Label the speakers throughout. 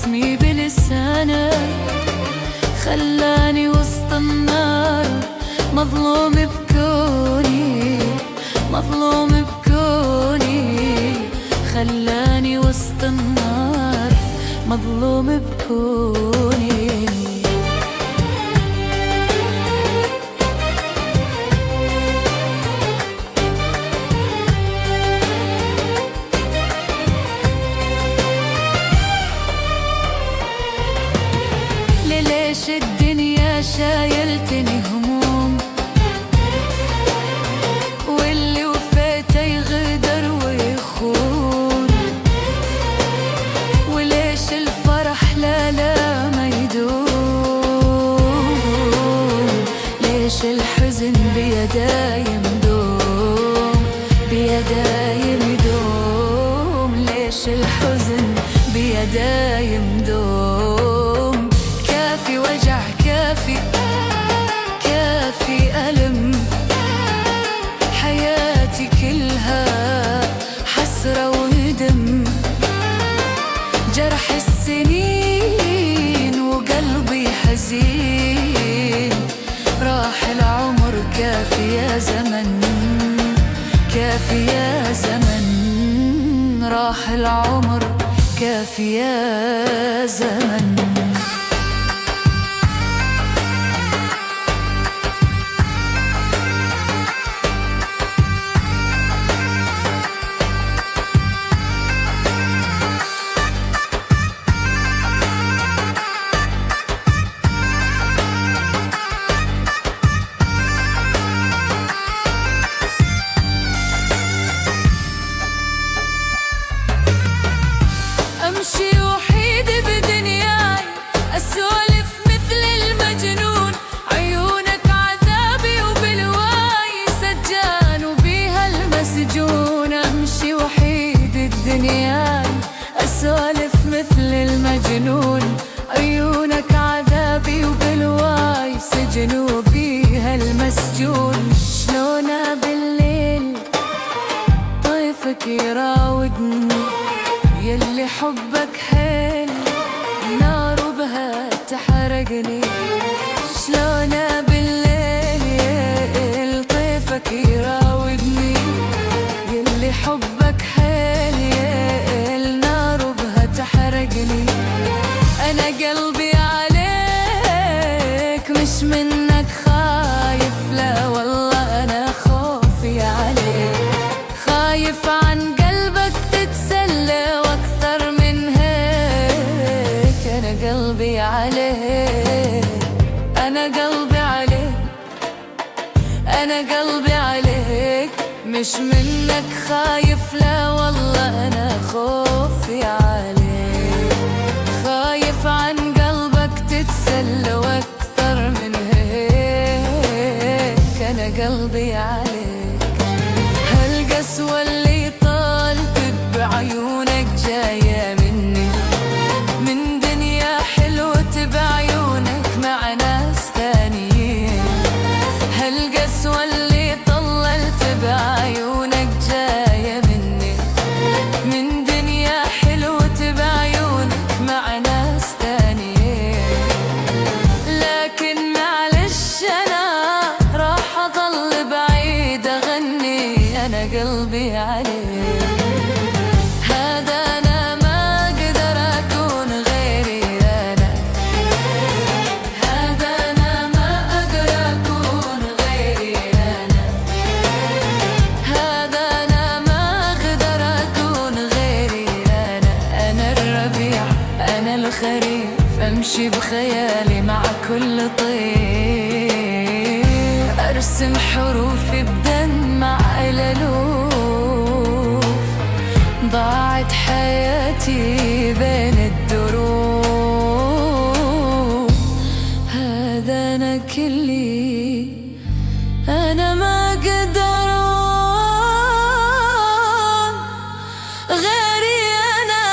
Speaker 1: اسمي بلسانه، خلاني وسط النار مظلوم بكوني، مظلوم بكوني، خلاني وسط النار مظلوم بكوني. ليش الدنيا شايلتني هموم، واللي وفيته يغدر ويخون، وليش الفرح لا لا ما يدوم، ليش الحزن بيداي يمدوم، بيداي يمدوم، ليش الحزن بيداي يمدوم. كافي وجع، كافي كافي ألم، حياتي كلها حسرة وندم، جرح السنين وقلبي حزين، راح العمر كافي يا زمن، كافي يا زمن، راح العمر كافي يا زمن. أمشي وحيد بدنياي، أسولف مثل المجنون، عيونك عذابي وبالواي سجان وبيها المسجون. أمشي وحيد بدنياي، أسولف مثل المجنون، عيونك عذابي وبالواي سجن وبيها المسجون. شلونها بالليل طيفك يراودني، يلي حبك حيل نار وبها تحرقني. شلونها بالليل طيفك يراودني، يلي حبك حيل نار وبها تحرقني. أنا قلبي عليك مش منك خايف، لا والله أنا خوفي عليك، خايف عن قلبك تتسلى واكثر من هيك. انا قلبي عليك، انا قلبي عليك، انا قلبي عليك مش منك خايف، لا والله انا خوفي عليك، خايف عن قلبك تتسلى واكثر من هيك. انا قلبي عليك، هالقسوة اللي طالت بعيونك جاية مني، من دنيا حلوة بعيونك مع ناس تانيين. هالقسوة اللي طللت بعيونك جاية مني، من دنيا حلوة بعيونك مع ناس تانيين. لكن معلش أنا راح أضل بعيد أغني، أنا قلبي عليك، هذا أنا ما أقدر أكون غيري، أنا هذا أنا ما أقدر أكون غيري، أنا هذا أنا ما أقدر أكون غيري، أنا الربيع، أنا الخريف، أمشي بخيالي مع كل طير، أرسم حروفي بدمع الألوف. ضاعت حياتي بين الدروب، هذا أنا كلي، أنا ما أقدر غيري أنا.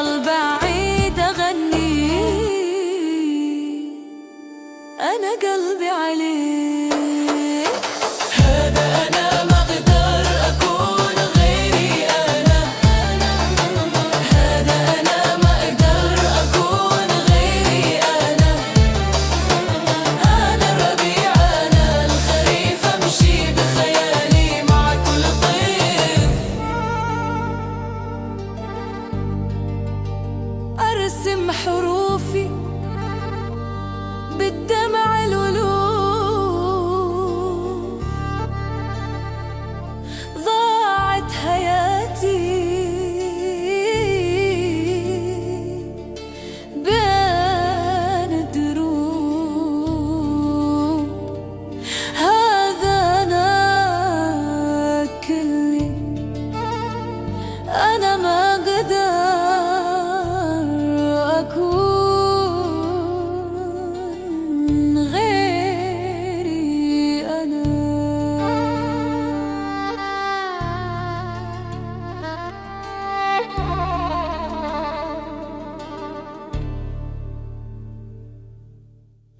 Speaker 1: أضل بعيد أغني، أنا قلبي عليه. هذا أنا ما أقدر أكون غيري أنا، هذا أنا ما أقدر أكون غيري أنا. أنا الربيع أنا الخريف، أمشي بخيالي مع كل طيف. أرسم حروفي بالدمع